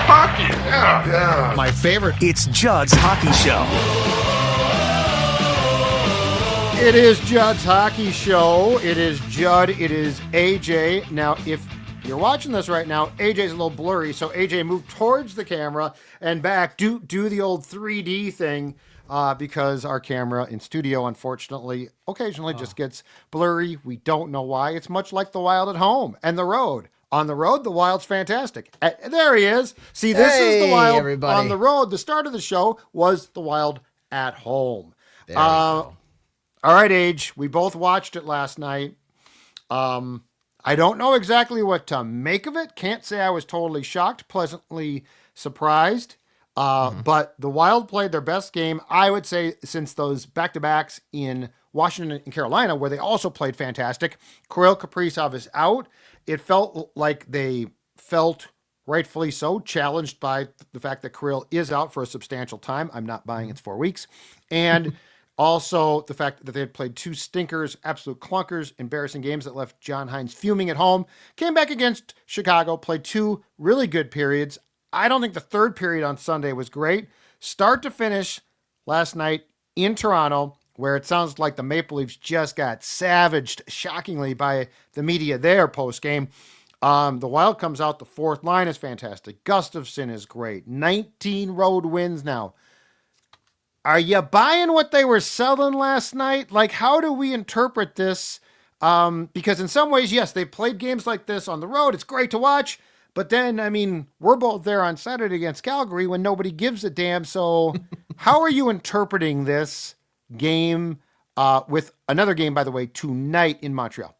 Hockey, yeah. My favorite. It's Judd's Hockey Show. It is Judd's Hockey Show. It is Judd. It is AJ. Now, if you're watching this right now, AJ's a little blurry, so AJ, move towards the camera and back. Do the old 3D thing because our camera in studio, unfortunately, occasionally just gets blurry. We don't know why. It's much like the Wild at home and the road. On the road, the Wild's fantastic. There he is. See, this is the Wild everybody. On the road. The start of the show was the Wild at home. There we go. All right, Age. We both watched it last night. I don't know exactly what to make of it. Can't say I was totally shocked, pleasantly surprised. But the Wild played their best game, I would say, since those back-to-backs in Washington and Carolina, where they also played fantastic. Kirill Kaprizov is out. It felt like they felt, rightfully so, challenged by the fact that Kirill is out for a substantial time. I'm not buying it's 4 weeks. And also the fact that they had played two stinkers, absolute clunkers, embarrassing games that left John Hines fuming at home. Came back against Chicago, played two really good periods. I don't think the third period on Sunday was great. Start to finish last night in Toronto, where it sounds like the Maple Leafs just got savaged, shockingly, by the media there post-game. The Wild comes out. The fourth line is fantastic. Gustavsson is great. 19 road wins now. Are you buying what they were selling last night? Like, how do we interpret this? Because in some ways, yes, they played games like this on the road. It's great to watch. But then, I mean, we're both there on Saturday against Calgary when nobody gives a damn. So how are you interpreting this game with another game, by the way, tonight in Montreal?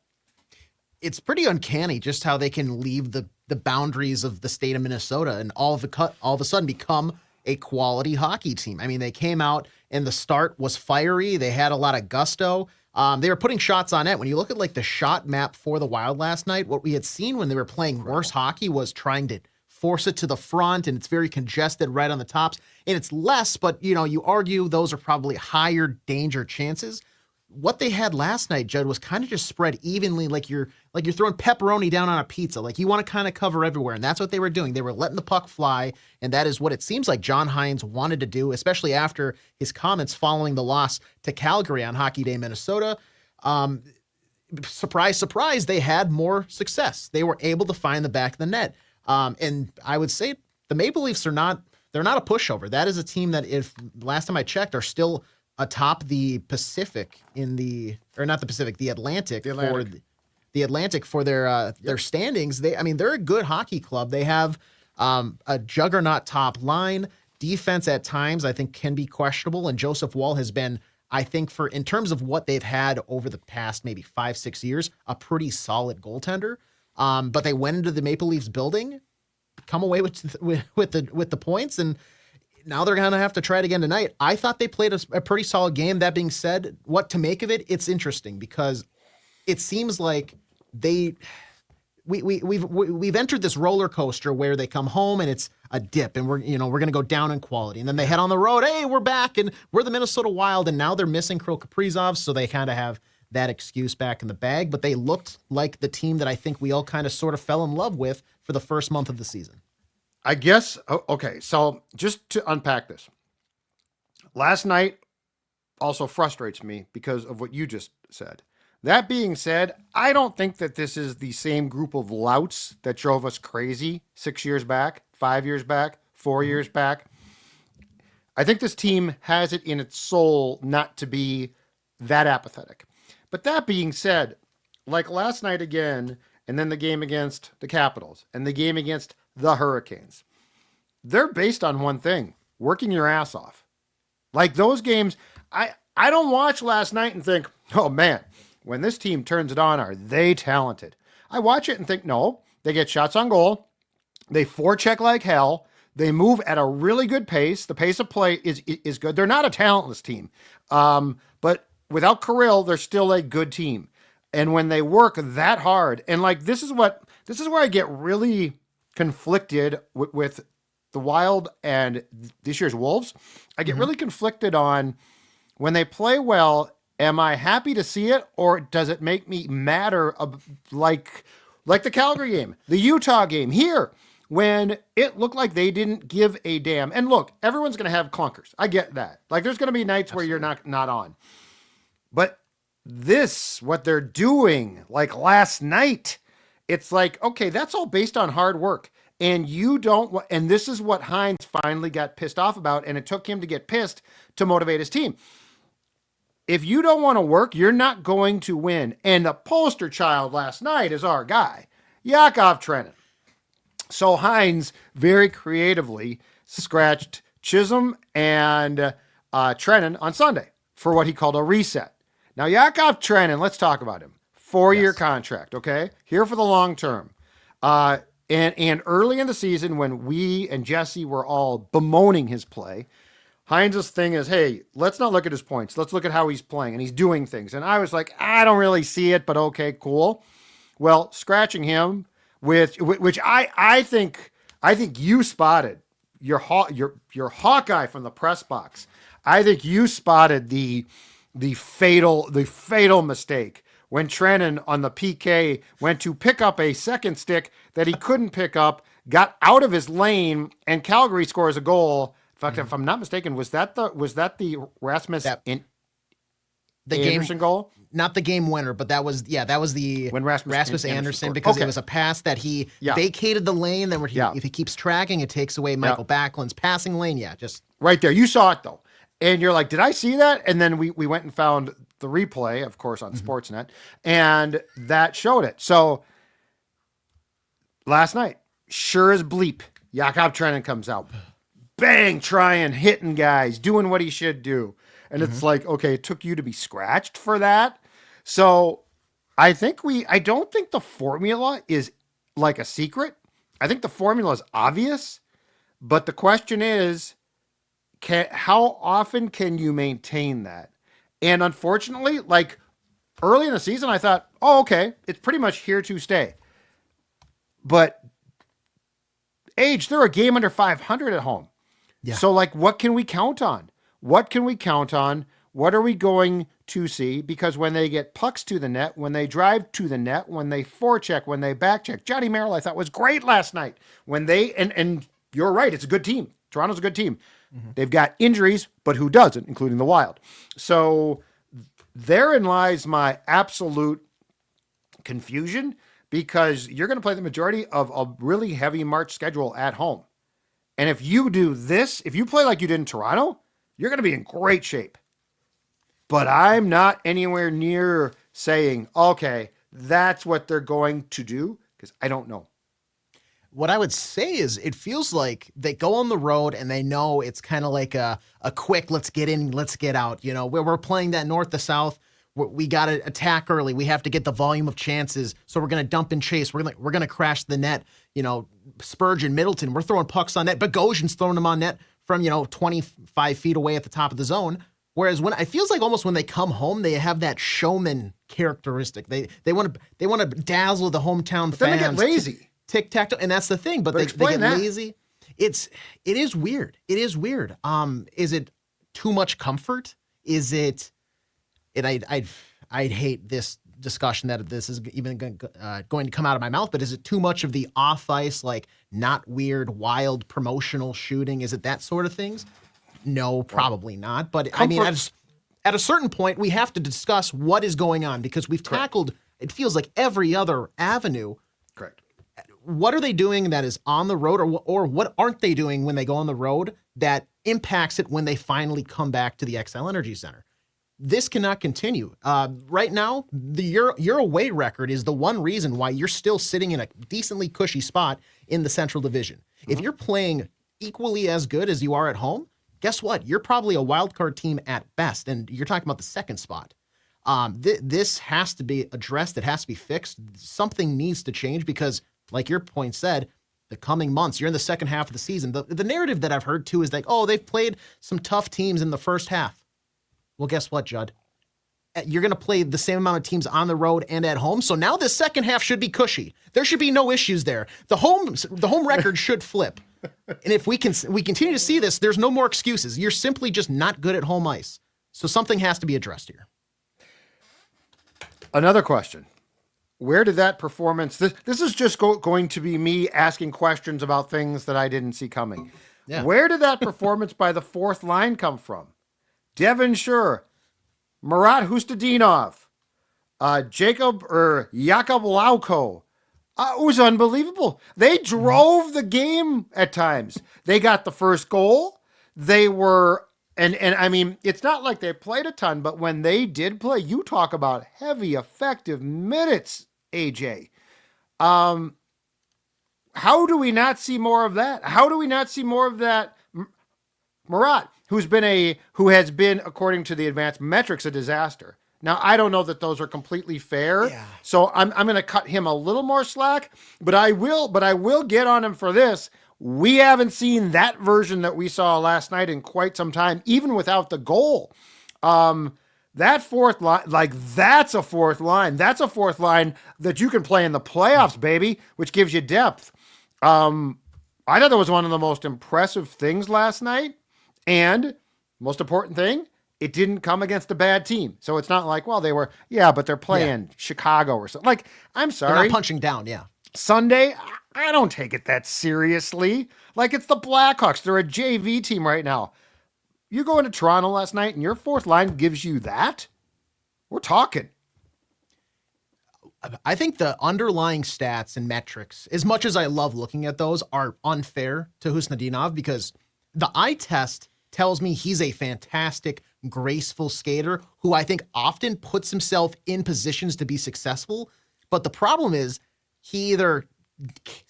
It's pretty uncanny just how they can leave the boundaries of the state of Minnesota and all of a sudden become a quality hockey team. I mean, they came out and the start was fiery. They had a lot of gusto. They were putting shots on net. When you look at like the shot map for the Wild last night, what we had seen when they were playing worse hockey was trying to force it to the front, and it's very congested right on the tops. And it's less, but you argue those are probably higher danger chances. What they had last night, Judd, was kind of just spread evenly, like you're throwing pepperoni down on a pizza. Like you want to kind of cover everywhere, and that's what they were doing. They were letting the puck fly, and that is what it seems like John Hines wanted to do, especially after his comments following the loss to Calgary on Hockey Day, Minnesota. Surprise, surprise, they had more success. They were able to find the back of the net. And I would say the Maple Leafs they're not a pushover. That is a team that, if last time I checked, are still atop the Pacific the Atlantic. The Atlantic for their standings. They're a good hockey club. They have a juggernaut top line. Defense at times I think can be questionable, and Joseph Woll has been, I think, in terms of what they've had over the past maybe 5-6 years, a pretty solid goaltender. But they went into the Maple Leafs building, come away with the points, and now they're going to have to try it again tonight. I thought they played a pretty solid game. That being said, what to make of it? It's interesting because it seems like we've entered this roller coaster where they come home and it's a dip, and we're going to go down in quality, and then they head on the road. Hey, we're back, and we're the Minnesota Wild, and now they're missing Kirill Kaprizov, so they kind of have that excuse back in the bag. But they looked like the team that I think we all kind of sort of fell in love with for the first month of the season. I guess, okay, so just to unpack this. Last night also frustrates me because of what you just said. That being said, I don't think that this is the same group of louts that drove us crazy 6 years back, 5 years back, 4 years back. I think this team has it in its soul not to be that apathetic. But that being said, like last night again, and then the game against the Capitals, and the game against the Hurricanes, they're based on one thing: working your ass off. Like those games, I don't watch last night and think, oh man, when this team turns it on, are they talented? I watch it and think, no, they get shots on goal, they forecheck like hell, they move at a really good pace. The pace of play is good. They're not a talentless team, but without Kirill, they're still a good team. And when they work that hard, and like this is where I get really conflicted with the Wild and this year's Wolves. I get really conflicted on when they play well. Am I happy to see it, or does it make me madder? Like the Calgary game, the Utah game here. when it looked like they didn't give a damn. And look, everyone's going to have clunkers. I get that. Like there's going to be nights where you're not on. But what they're doing, like last night, it's like, okay, that's all based on hard work. And and this is what Hines finally got pissed off about. And it took him to get pissed to motivate his team. If you don't want to work, you're not going to win. And the poster child last night is our guy, Yakov Trenin. So Hines very creatively scratched Chisholm and Trenin on Sunday for what he called a reset. Now, Yakov Trenin, let's talk about him. 4-year contract, okay? Here for the long term. And early in the season when we and Jesse were all bemoaning his play, Hines' thing is, hey, let's not look at his points. Let's look at how he's playing, and he's doing things. And I was like, I don't really see it, but okay, cool. Well, scratching him which I think you spotted, your Hawkeye from the press box. I think you spotted the fatal mistake when Trenin on the PK went to pick up a second stick that he couldn't pick up, got out of his lane, and Calgary scores a goal. In fact, if I'm not mistaken, was that the Rasmus Anderson goal? Not the game winner, but that was the when Rasmus Anderson because it was a pass that he vacated the lane. Then if he keeps tracking, it takes away Michael Backlund's passing lane. Yeah, just right there. You saw it though, and you're like, did I see that? And then we went and found the replay, of course, on Sportsnet, and that showed it. So last night, sure as bleep, Yakov Trenin comes out. Bang, trying, hitting guys, doing what he should do. And it's like, okay, it took you to be scratched for that. So I don't think the formula is like a secret. I think the formula is obvious. But the question is, how often can you maintain that? And unfortunately, like early in the season, I thought, oh, okay, it's pretty much here to stay. But they're a game under 500 at home. Yeah. So, like, what can we count on? What can we count on? What are we going to see? Because when they get pucks to the net, when they drive to the net, when they forecheck, when they backcheck, Johnny Merrill, I thought, was great last night. When they, and you're right, it's a good team. Toronto's a good team. They've got injuries, but who doesn't, including the Wild. So therein lies my absolute confusion, because you're going to play the majority of a really heavy March schedule at home. And if you do this, if you play like you did in Toronto, you're going to be in great shape. But I'm not anywhere near saying, okay, that's what they're going to do, because I don't know. What I would say is it feels like they go on the road and they know it's kind of like a quick, let's get in, let's get out. You know, where we're playing that north to south, we got to attack early. We have to get the volume of chances. So we're going to dump and chase. We're going to crash the net. You know, Spurgeon, Middleton, we're throwing pucks on net. Bogosian's throwing them on net from, 25 feet away at the top of the zone. Whereas when it feels like almost when they come home, they have that showman characteristic. They want to dazzle the hometown fans. Then they get lazy. Tic-tac-toe, and that's the thing. But they get lazy. It is weird. It is weird. Is it too much comfort? Is it? And I'd hate this discussion that this is even going to come out of my mouth. But is it too much of the off-ice, like not weird, wild promotional shooting? Is it that sort of things? No, probably not. But comfort. I mean, at a certain point, we have to discuss what is going on, because we've tackled, it feels like, every other avenue. Correct. What are they doing that is on the road, or what aren't they doing when they go on the road that impacts it when they finally come back to the XL Energy Center? This cannot continue. Right now, your away record is the one reason why you're still sitting in a decently cushy spot in the Central Division. If you're playing equally as good as you are at home, guess what? You're probably a wild card team at best, and you're talking about the second spot. This has to be addressed. It has to be fixed. Something needs to change, because, like your point said, the coming months, you're in the second half of the season. The narrative that I've heard, too, is like, oh, they've played some tough teams in the first half. Well, guess what, Judd? You're going to play the same amount of teams on the road and at home. So now the second half should be cushy. There should be no issues there. The home record should flip. And if we continue to see this, there's no more excuses. You're simply just not good at home ice. So something has to be addressed here. Another question. where did that performance? This is just going to be me asking questions about things that I didn't see coming. Yeah. Where did that performance by the fourth line come from? Devin Shur, Marat Hustadinov, Jakub Lauko. It was unbelievable. They drove the game at times. They got the first goal. They were, and I mean, it's not like they played a ton, but when they did play, you talk about heavy, effective minutes, AJ. How do we not see more of that? How do we not see more of that? Marat, who has been, according to the advanced metrics, a disaster. Now, I don't know that those are completely fair, so I'm going to cut him a little more slack, but I will get on him for this. We haven't seen that version that we saw last night in quite some time, even without the goal. That fourth line, that's a fourth line. That's a fourth line that you can play in the playoffs, baby, which gives you depth. I thought that was one of the most impressive things last night, and most important thing, it didn't come against a bad team. So it's not like, well, but they're playing Chicago or something. Like, I'm sorry. They're not punching down, Sunday, I don't take it that seriously. Like, it's the Blackhawks. They're a JV team right now. You go into Toronto last night and your fourth line gives you that? We're talking. I think the underlying stats and metrics, as much as I love looking at those, are unfair to Husnudinov because the eye test tells me he's a fantastic, graceful skater who I think often puts himself in positions to be successful. But the problem is he either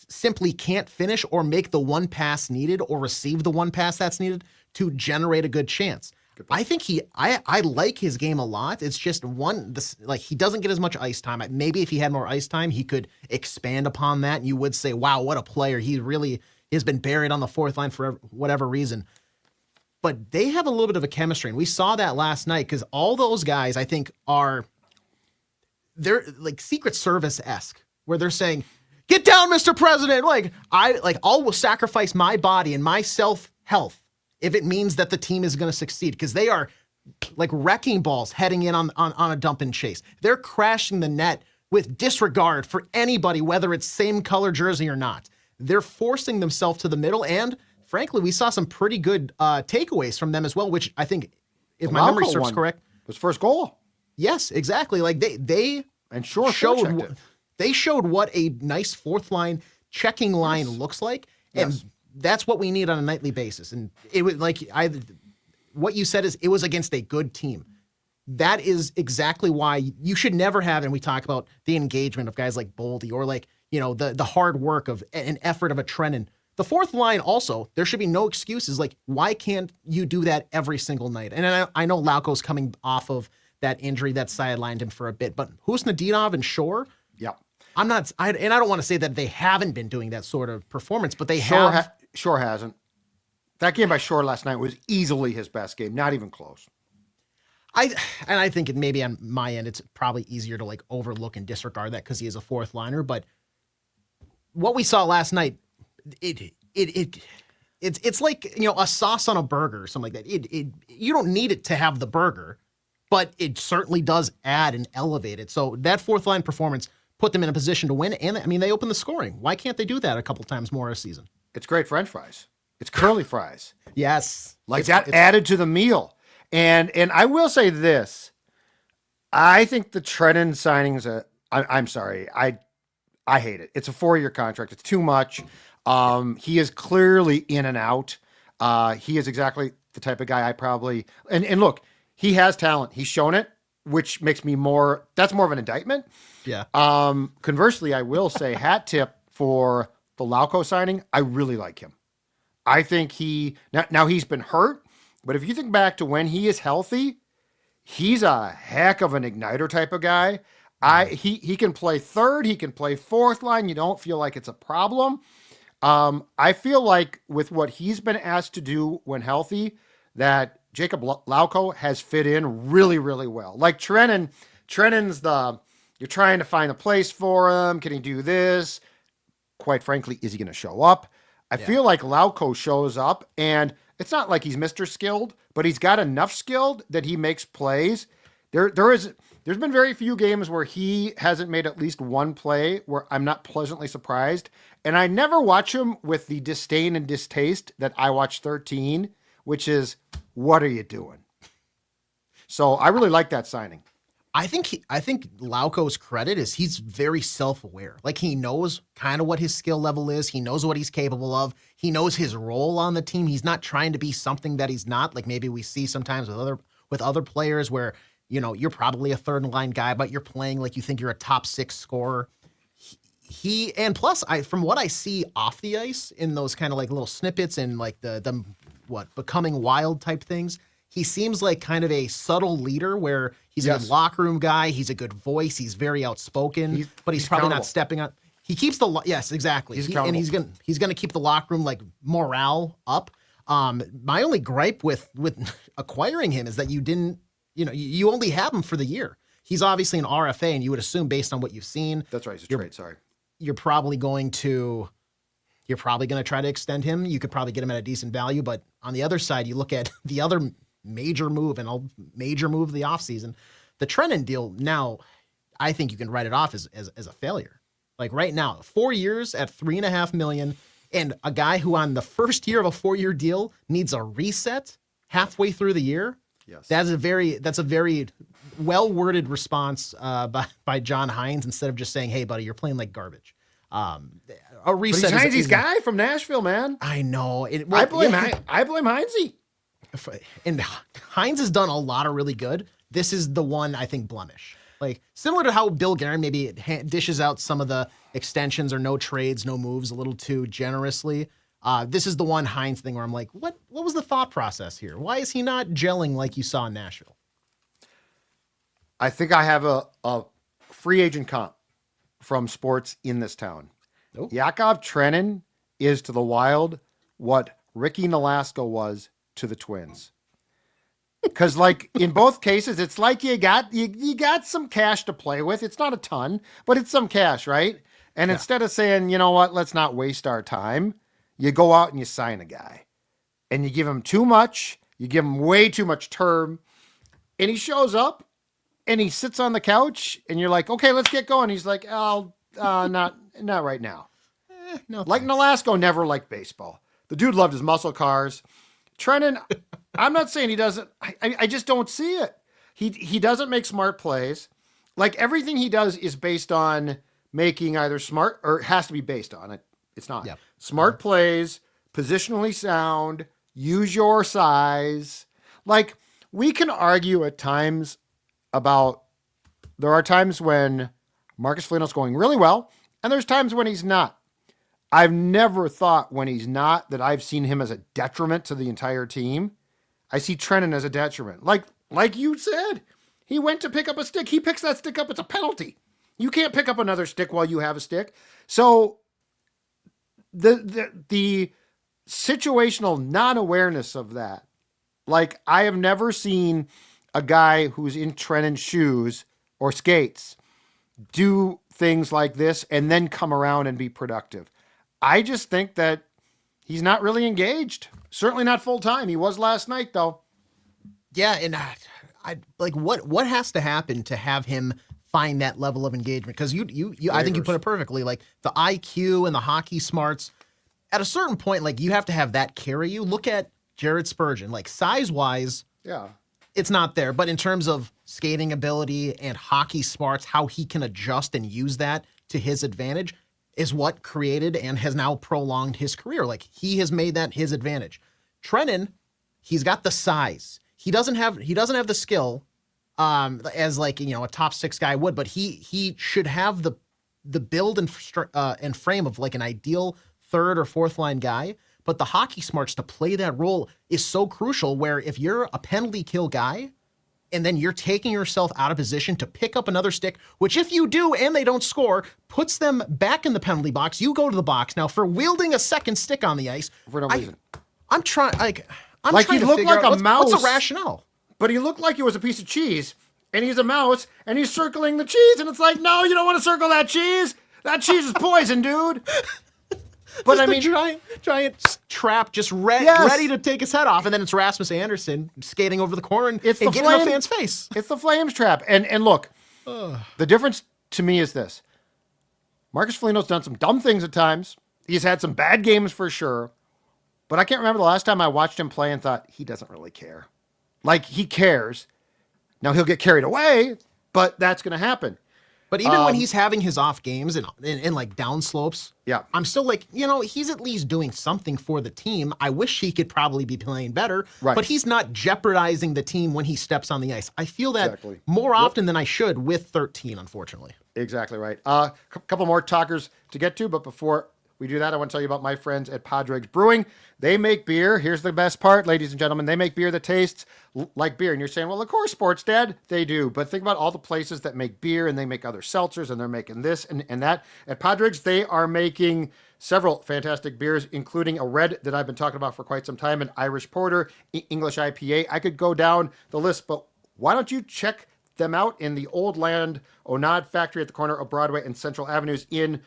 simply can't finish or make the one pass needed or receive the one pass that's needed to generate a good chance. I think I like his game a lot. It's just he doesn't get as much ice time. Maybe if he had more ice time, he could expand upon that. And you would say, wow, what a player. He really has been buried on the fourth line for whatever reason. But they have a little bit of a chemistry. And we saw that last night because all those guys, I think, they're like Secret Service-esque, where they're saying, get down, Mr. President. I'll sacrifice my body and my self-health if it means that the team is going to succeed, because they are like wrecking balls heading in on a dump and chase. They're crashing the net with disregard for anybody, whether it's same color jersey or not. They're forcing themselves to the middle, and frankly, we saw some pretty good takeaways from them as well, which I think, if my memory serves correct, was first goal. Yes, exactly. Like they showed what a nice fourth line checking line looks like, and that's what we need on a nightly basis. And it was what you said is it was against a good team. That is exactly why you should never have, and we talk about the engagement of guys like Boldy or the hard work of an effort of a Trenin. The fourth line also, there should be no excuses. Like, why can't you do that every single night? And I know Lauko's coming off of that injury that sidelined him for a bit, but Husnudinov and Shore, I don't want to say that they haven't been doing that sort of performance, but they have. Shore hasn't. That game by Shore last night was easily his best game, not even close. I think it maybe on my end, it's probably easier to overlook and disregard that because he is a fourth liner. But what we saw last night, it's like a sauce on a burger or something like that. You don't need it to have the burger, but it certainly does add and elevate it. So that fourth line performance put them in a position to win, and they opened the scoring. Why can't they do that a couple times more a season? It's great French fries. It's curly fries. Yes. It's added to the meal. And I will say this. I think the Trenin signings, I'm sorry. I hate it. It's a 4-year contract. It's too much. He is clearly in and out. He is exactly the type of guy I probably, and look, he has talent. He's shown it, which makes me that's more of an indictment. Yeah. Conversely, I will say hat tip for the Lauko signing. I really like him. I think now he's been hurt, but if you think back to when he is healthy, he's a heck of an igniter type of guy. He can play third, he can play fourth line. You don't feel like it's a problem. I feel like with what he's been asked to do when healthy, that Jakub Lauko has fit in really, really well. Like Trenin's you're trying to find a place for him. Can he do this? Quite frankly, is he going to show up? I feel like Lauko shows up, and it's not like he's Mr. Skilled, but he's got enough skilled that he makes plays. There is There's been very few games where he hasn't made at least one play where I'm not pleasantly surprised. And I never watch him with the disdain and distaste that I watch 13, which is, what are you doing? So I really like that signing. I think Lauko's credit is he's very self-aware. Like, he knows kind of what his skill level is. He knows what he's capable of. He knows his role on the team. He's not trying to be something that he's not. Like maybe we see sometimes with other players where, you know, you're probably a third line guy, but you're playing like you think you're a top 6 scorer. And plus, from what I see off the ice in those kind of like little snippets and like the becoming wild type things, he seems like kind of a subtle leader where he's a good locker room guy. He's a good voice. He's very outspoken, but he's probably not stepping up. He keeps yes, exactly. He's gonna keep the locker room like morale up. My only gripe with acquiring him is that you only have him for the year. He's obviously an RFA, and you would assume based on what you've seen. That's right. It's a trade. Sorry. You're probably going to try to extend him. You could probably get him at a decent value, but on the other side, you look at the other major move of the offseason, the Trenin deal. Now, I think you can write it off as a failure. Like right now, 4 years at $3.5 million, and a guy who on the first year of a 4-year deal needs a reset halfway through the year. Yes, that's a very well worded response by John Hines instead of just saying, "Hey, buddy, you're playing like garbage." A reset. But he's Heinze's guy from Nashville, man. I know. I blame Heinze. And Hines has done a lot of really good. This is the one, I think, blemish. Like, similar to how Bill Guerin maybe dishes out some of the extensions or no trades, no moves a little too generously. This is the one Hines thing where I'm like, what was the thought process here? Why is he not gelling like you saw in Nashville? I think I have a free agent comp from sports in this town. Oh. Yakov Trenin is to the Wild what Ricky Nolasco was to the Twins. Because, like, in both cases, it's like you got some cash to play with. It's not a ton, but it's some cash, right? And instead of saying, you know what, let's not waste our time, you go out and you sign a guy. And you give him too much. You give him way too much term. And he shows up, and he sits on the couch, and you're like, okay, let's get going. He's like, oh, not right now. No, like Nolasco never liked baseball. The dude loved his muscle cars. Trenin, I'm not saying he doesn't. I just don't see it. He doesn't make smart plays. Like, everything he does is based on making either smart, or it has to be based on it. It's not. Yep. Smart plays, positionally sound, use your size. Like, we can argue at times about, there are times when Marcus Foligno's going really well, and there's times when he's not. I've never thought when he's not that I've seen him as a detriment to the entire team. I see Trenin as a detriment. Like you said, he went to pick up a stick. He picks that stick up. It's a penalty. You can't pick up another stick while you have a stick. So the situational non-awareness of that, like, I have never seen a guy who's in Trenin's shoes or skates do things like this and then come around and be productive. I just think that he's not really engaged. Certainly not full time. He was last night, though. Yeah, and I like what has to happen to have him find that level of engagement? Because you I think you put it perfectly. Like, the IQ and the hockey smarts, at a certain point, like, you have to have that carry you. Look at Jared Spurgeon. Like, size wise, yeah, it's not there, but in terms of skating ability and hockey smarts, how he can adjust and use that to his advantage is what created and has now prolonged his career. Like, he has made that his advantage. Trenin, he's got the size. He doesn't have the skill as, like, you know, a top 6 guy would, but he should have the build and frame of like an ideal third or fourth line guy. But the hockey smarts to play that role is so crucial, where if you're a penalty kill guy and then you're taking yourself out of position to pick up another stick, which if you do and they don't score, puts them back in the penalty box, you go to the box. Now, for wielding a second stick on the ice, for no reason. I'm trying he to looked figure like out a mouse. What's the rationale? But he looked like he was a piece of cheese, and he's a mouse, and he's circling the cheese, and it's like, no, you don't want to circle that cheese. That cheese is poison, dude. But I mean, giant trap just ready to take his head off, and then it's Rasmus Anderson skating over the corner and getting in the fan's face. It's the Flames trap. And look, The difference to me is this. Marcus Foligno's done some dumb things at times. He's had some bad games for sure. But I can't remember the last time I watched him play and thought, he doesn't really care. Like, he cares. Now, he'll get carried away, but that's going to happen. But even when he's having his off games and like down slopes, yeah, I'm still like, he's at least doing something for the team. I wish he could probably be playing better, but he's not jeopardizing the team when he steps on the ice. I feel that more often than I should with 13, unfortunately. Exactly right. Couple more talkers to get to, but before we do that, I want to tell you about my friends at Padres Brewing. They make beer. Here's the best part, ladies and gentlemen. They make beer that tastes like beer. And you're saying, well, of course, Sports Dad, they do. But think about all the places that make beer, and they make other seltzers, and they're making this and that. At Padres, they are making several fantastic beers, including a red that I've been talking about for quite some time, an Irish Porter, English IPA. I could go down the list, but why don't you check them out in the Old Land Onad factory at the corner of Broadway and Central Avenues in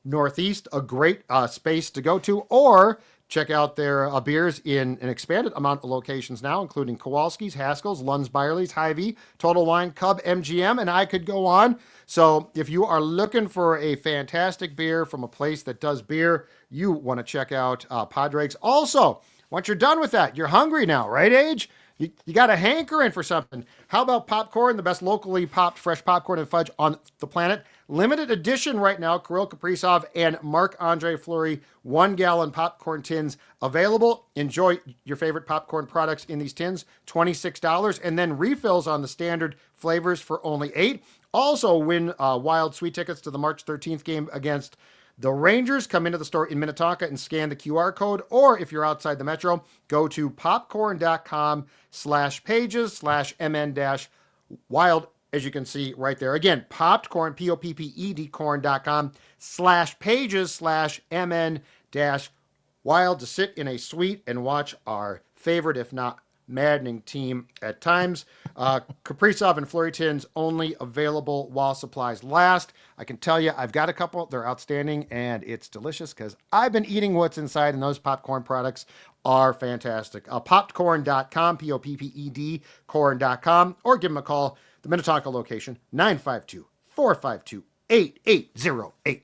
Northeast, a great space to go to, or check out their beers in an expanded amount of locations now, including Kowalski's, Haskell's, Lund's, Byerly's, Hy-Vee, Total Wine, Cub, MGM, and I could go on. So if you are looking for a fantastic beer from a place that does beer, you want to check out Padres. Also, once you're done with that, you're hungry now, right, Age? You got a hankering for something. How about popcorn, the best locally popped fresh popcorn and fudge on the planet? Limited edition right now, Kirill Kaprizov and Marc-Andre Fleury 1-gallon popcorn tins available. Enjoy your favorite popcorn products in these tins, $26, and then refills on the standard flavors for only $8. Also win Wild Sweet tickets to the March 13th game against the Rangers. Come into the store in Minnetonka and scan the QR code, or if you're outside the metro, go to popcorn.com/pages/mn-wild, as you can see right there. Again, popcorn, POPPED corn.com/pages/mn-wild to sit in a suite and watch our favorite, if not maddening team at times. Kaprizov and Fleury tins only available while supplies last. I can tell you, I've got a couple. They're outstanding, and it's delicious because I've been eating what's inside, and those popcorn products are fantastic. Popcorn.com, POPPED corn.com, or give them a call. The Minnetonka location, 952-452-8808.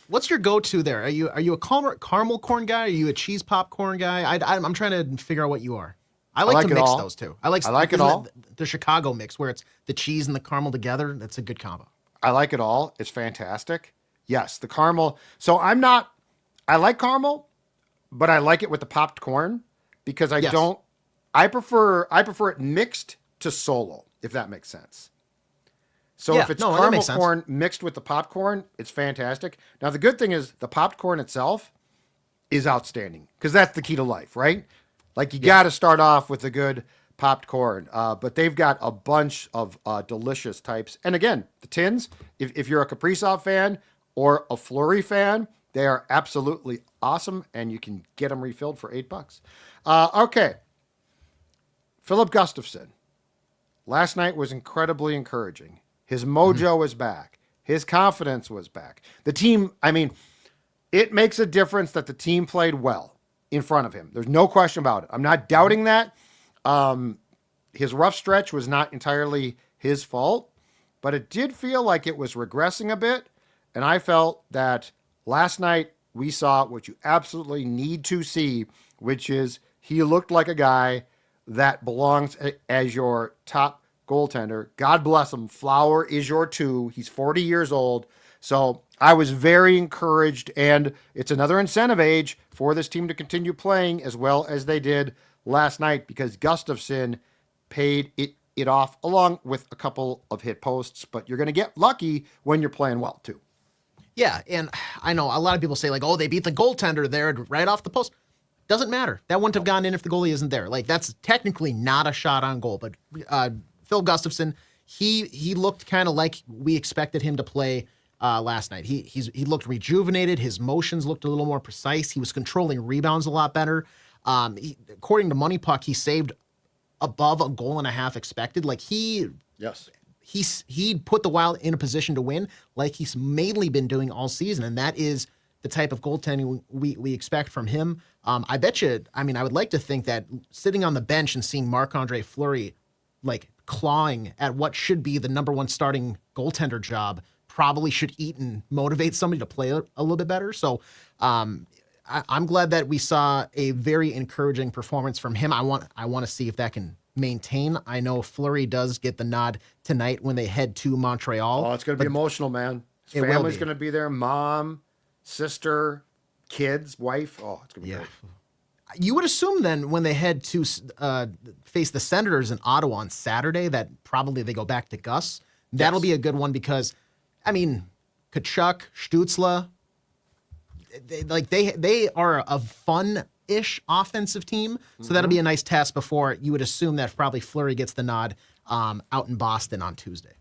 What's your go-to there? Are you a caramel corn guy? Are you a cheese popcorn guy? I'm trying to figure out what you are. I like to mix those two. I like it all. The Chicago mix, where it's the cheese and the caramel together. That's a good combo. I like it all. It's fantastic. Yes, the caramel. So I like caramel, but I like it with the popped corn because I prefer it mixed to solo, if that makes sense. So if it's caramel corn mixed with the popcorn, it's fantastic. Now, the good thing is the popped corn itself is outstanding because that's the key to life, right? Like, you got to start off with a good popped corn. But they've got a bunch of delicious types. And again, the tins, if you're a Kaprizov fan or a Fleury fan, they are absolutely awesome, and you can get them refilled for $8. Okay. Filip Gustavsson. Last night was incredibly encouraging. His mojo was back. His confidence was back. The team, it makes a difference that the team played well in front of him. There's no question about it. I'm not doubting that. His rough stretch was not entirely his fault, but it did feel like it was regressing a bit. And I felt that last night we saw what you absolutely need to see, which is he looked like a guy that belongs as your top goaltender. God bless him. Flower is your 2. He's 40 years old. So I was very encouraged, and it's another incentive, Age, for this team to continue playing as well as they did last night, because Gustavsson paid it off along with a couple of hit posts, but you're going to get lucky when you're playing well too. Yeah, and I know a lot of people say, like, oh, they beat the goaltender there right off the post. Doesn't matter. That wouldn't have gone in if the goalie isn't there. Like, that's technically not a shot on goal, but Phil Gustafsson, he looked kind of like we expected him to play last night. He looked rejuvenated. His motions looked a little more precise. He was controlling rebounds a lot better. According to Money Puck, he saved above a goal and a half expected. Like, he put the Wild in a position to win, like he's mainly been doing all season, and that is the type of goaltending we expect from him. I bet you. I would like to think that sitting on the bench and seeing Marc-Andre Fleury like clawing at what should be the number one starting goaltender job probably should eat and motivate somebody to play a little bit better. So I'm glad that we saw a very encouraging performance from him. I want to see if that can maintain. I know Fleury does get the nod tonight when they head to Montreal. Oh, it's going to be emotional, man. His family's going to be there. Mom, sister, kids, wife. Oh, it's going to be great. You would assume then when they head to face the Senators in Ottawa on Saturday that probably they go back to Gus. That'll be a good one because, I mean, Tkachuk, Stützle, they are a fun-ish offensive team. So that'll be a nice test before you would assume that probably Fleury gets the nod out in Boston on Tuesday.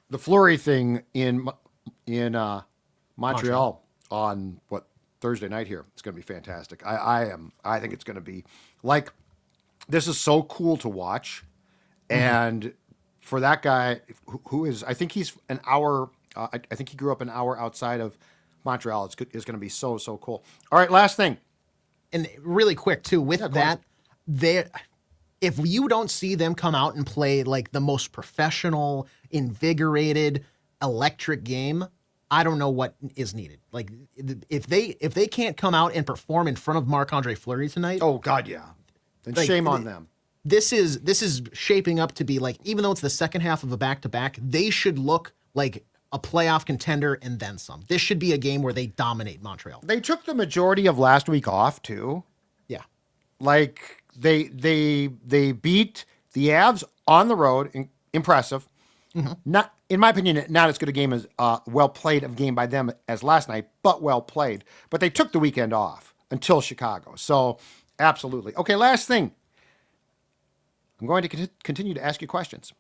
The Fleury thing in Montreal on Thursday night here. It's going to be fantastic. I think it's going to be like, this is so cool to watch. And for that guy who is, I think he's an hour, I think he grew up an hour outside of Montreal. It's going to be so cool. All right, last thing. And really quick too, with that, if you don't see them come out and play like the most professional, invigorated, electric game, I don't know what is needed. Like if they can't come out and perform in front of Marc-Andre Fleury tonight, oh God, yeah, then shame on them. This is shaping up to be like, even though it's the second half of a back-to-back, they should look like a playoff contender and then some. This should be a game where they dominate Montreal. They took the majority of last week off too. Yeah, like they beat the Avs on the road. Impressive. Not, in my opinion, not as good a game as well played of game by them as last night, but well played. But they took the weekend off until Chicago. So absolutely. Okay, last thing. I'm going to continue to ask you questions.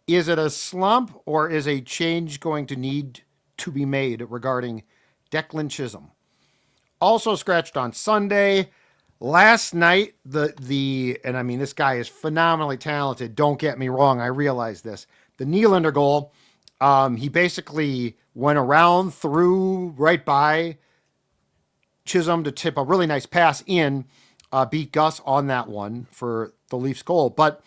Is it a slump or is a change going to need to be made regarding Declan Chisholm? Also scratched on Sunday. Last night, and I mean, this guy is phenomenally talented. Don't get me wrong. I realize this. The Nylander goal, he basically went around, through right by Chisholm to tip a really nice pass in, beat Gus on that one for the Leafs goal. But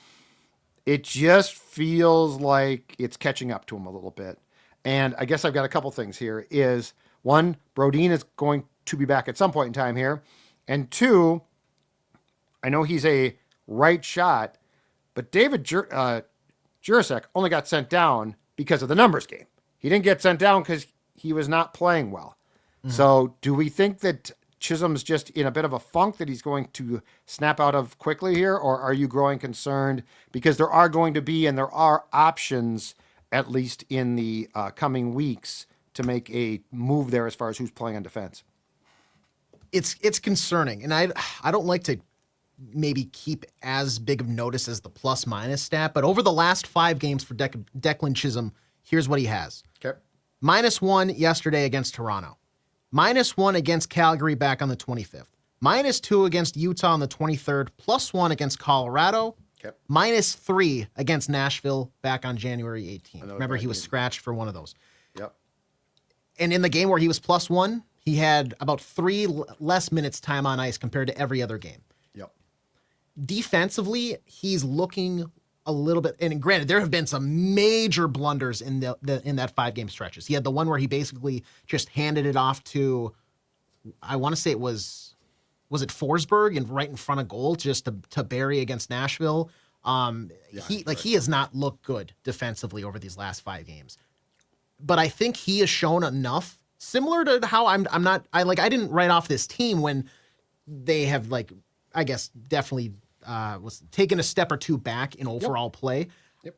it just feels like it's catching up to him a little bit. And I guess I've got a couple things here. Is one, Brodin is going to be back at some point in time here. And two, I know he's a right shot, but David Jurasek only got sent down because of the numbers game. He didn't get sent down because he was not playing well. So do we think that Chisholm's just in a bit of a funk that he's going to snap out of quickly here? Or are you growing concerned? Because there are going to be, and there are options, at least in the coming weeks, to make a move there as far as who's playing on defense. It's concerning. And I don't like to maybe keep as big of notice as the plus minus stat, but over the last 5 games for Declan Chisholm, here's what he has. Okay. -1 yesterday against Toronto. -1 against Calgary back on the 25th. -2 against Utah on the 23rd. +1 against Colorado. Okay. -3 against Nashville back on January 18th. Remember, he was scratched for one of those. Yep. And in the game where he was +1, he had about 3 less minutes time on ice compared to every other game. Yep. Defensively, he's looking a little bit, and granted, there have been some major blunders in in that 5-game stretches. He had the one where he basically just handed it off to, I want to say was it Forsberg, and right in front of goal, just to bury against Nashville. He has not looked good defensively over these last 5 games, but I think he has shown enough. Similar to how I didn't write off this team when they have, I guess, definitely was taken a step or two back in overall play. Yep.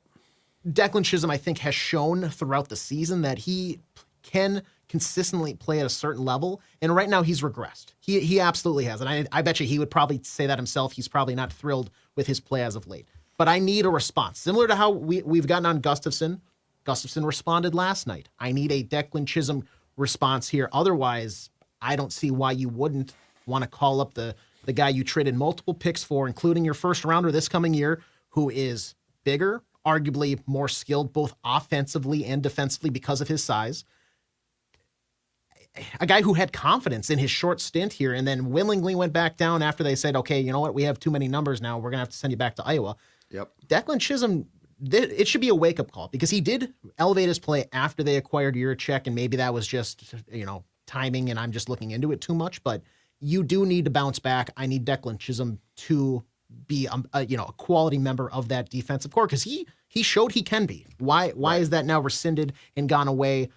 Declan Chisholm, I think, has shown throughout the season that he can consistently play at a certain level, and right now he's regressed. He absolutely has, and I bet you he would probably say that himself. He's probably not thrilled with his play as of late. But I need a response. Similar to how we've gotten on Gustavsson. Gustavsson responded last night. I need a Declan Chisholm response here. Otherwise, I don't see why you wouldn't want to call up the guy you traded multiple picks for, including your first rounder this coming year, who is bigger, arguably more skilled, both offensively and defensively because of his size. A guy who had confidence in his short stint here and then willingly went back down after they said, okay, you know what, we have too many numbers now. We're going to have to send you back to Iowa. Yep. Declan Chisholm it should be a wake-up call because he did elevate his play after they acquired Juracek, and maybe that was just, timing and I'm just looking into it too much, but you do need to bounce back. I need Declan Chisholm to be a quality member of that defensive core because he showed he can be. Why is that now rescinded and gone away?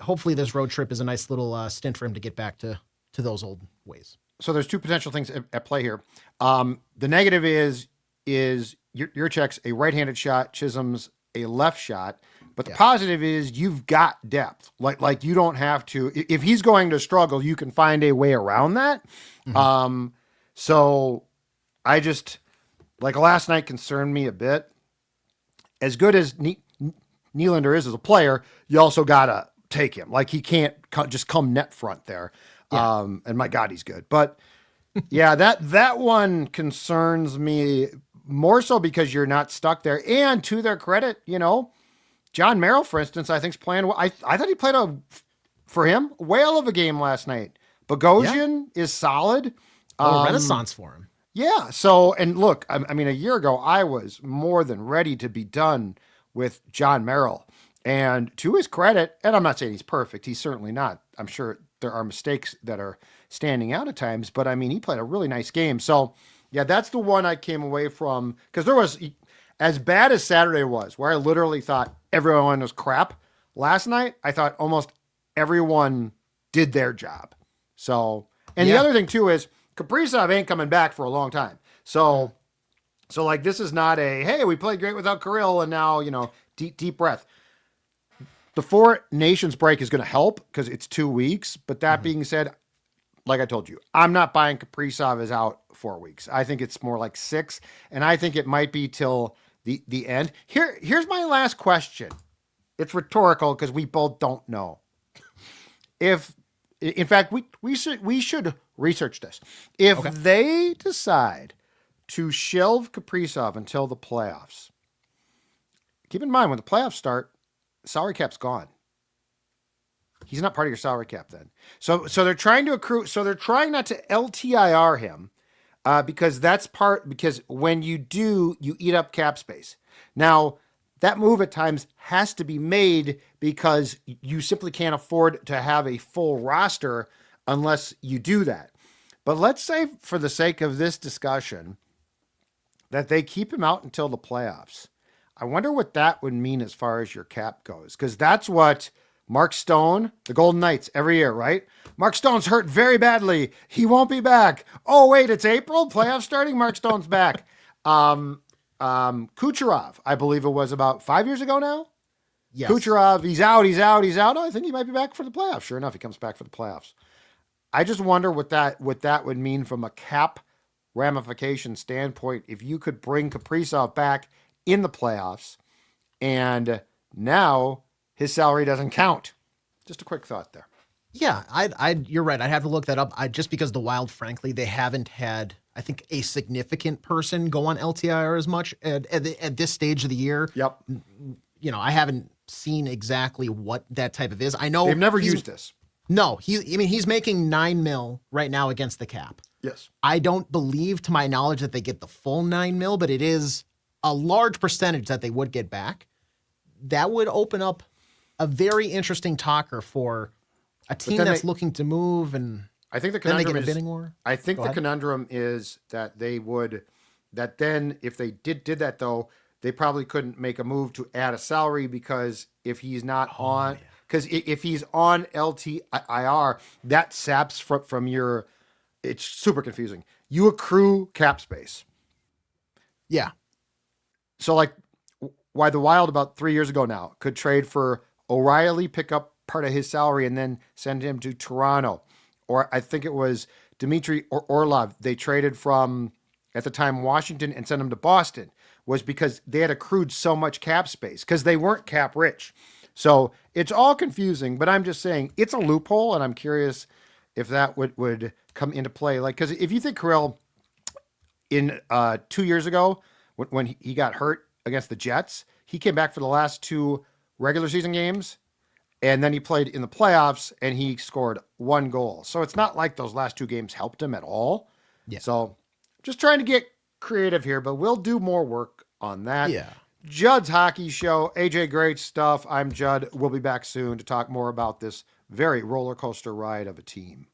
Hopefully this road trip is a nice little stint for him to get back to those old ways. So there's two potential things at play here. The negative is Juracek's a right-handed shot, Chisholm's a left shot. But the positive is you've got depth. Like you don't have to. If he's going to struggle, you can find a way around that. Mm-hmm. So I just last night concerned me a bit. As good as Nylander is as a player, you also gotta take him. Like he can't just come net front there. Yeah. And my God, he's good. But yeah, that one concerns me more so because you're not stuck there. And to their credit, John Merrill, for instance, I think is playing well. I thought he played for him, whale of a game last night. Bogosian is solid. Renaissance for him. Yeah. So, and look, I mean, a year ago, I was more than ready to be done with John Merrill. And to his credit, and I'm not saying he's perfect. He's certainly not. I'm sure there are mistakes that are standing out at times. But, I mean, he played a really nice game. So, yeah, that's the one I came away from. Because there was, as bad as Saturday was, where I literally thought everyone was crap, last night I thought almost everyone did their job. So, and the other thing too is Kaprizov ain't coming back for a long time. So this is not hey, we played great without Kirill and now, deep breath. The 4 Nations break is going to help because it's 2 weeks. But that being said, like I told you, I'm not buying Kaprizov is out 4 weeks. I think it's more like 6. And I think it might be till the end. Here's my last question. It's rhetorical because we both don't know. In fact, we should research this. If they decide to shelve Kaprizov until the playoffs, keep in mind when the playoffs start, salary cap's gone. He's not part of your salary cap then. So they're trying to accrue. So they're trying not to LTIR him. Because because when you do, you eat up cap space. Now, that move at times has to be made because you simply can't afford to have a full roster unless you do that. But let's say, for the sake of this discussion, that they keep him out until the playoffs. I wonder what that would mean as far as your cap goes, because that's what Mark Stone, the Golden Knights, every year, right? Mark Stone's hurt very badly. He won't be back. Oh, wait, it's April? Playoffs starting? Mark Stone's back. Kucherov, I believe it was about 5 years ago now. Yes. Kucherov, he's out. Oh, I think he might be back for the playoffs. Sure enough, he comes back for the playoffs. I just wonder what that would mean from a cap ramification standpoint if you could bring Kaprizov back in the playoffs and now his salary doesn't count. Just a quick thought there. Yeah, you're right. I'd have to look that up. Just because the Wild, frankly, they haven't had, I think, a significant person go on LTIR as much at this stage of the year. Yep. I haven't seen exactly what that type of is. I know they've never used this. No, he's making $9 million right now against the cap. Yes. I don't believe, to my knowledge, that they get the full $9 million, but it is a large percentage that they would get back. That would open up a very interesting talker for a team that's looking to move, and I think the conundrum conundrum is a bidding war. I think the conundrum is that then if they did that though, they probably couldn't make a move to add a salary because if he's not on, because if he's on LTIR, that saps from your. It's super confusing. You accrue cap space. Yeah. So why the Wild about 3 years ago now could trade for O'Reilly, pick up part of his salary and then send him to Toronto. Or I think it was Dmitry Orlov. They traded from, at the time, Washington and sent him to Boston, was because they had accrued so much cap space because they weren't cap rich. So it's all confusing, but I'm just saying it's a loophole, and I'm curious if that would come into play. Because if you think Kirill in 2 years ago, when he got hurt against the Jets, he came back for the last 2 regular season games, and then he played in the playoffs, and he scored 1 goal. So it's not like those last 2 games helped him at all. Yeah. So just trying to get creative here, but we'll do more work on that. Yeah. Judd's Hockey Show. AJ, great stuff. I'm Judd. We'll be back soon to talk more about this very roller coaster ride of a team.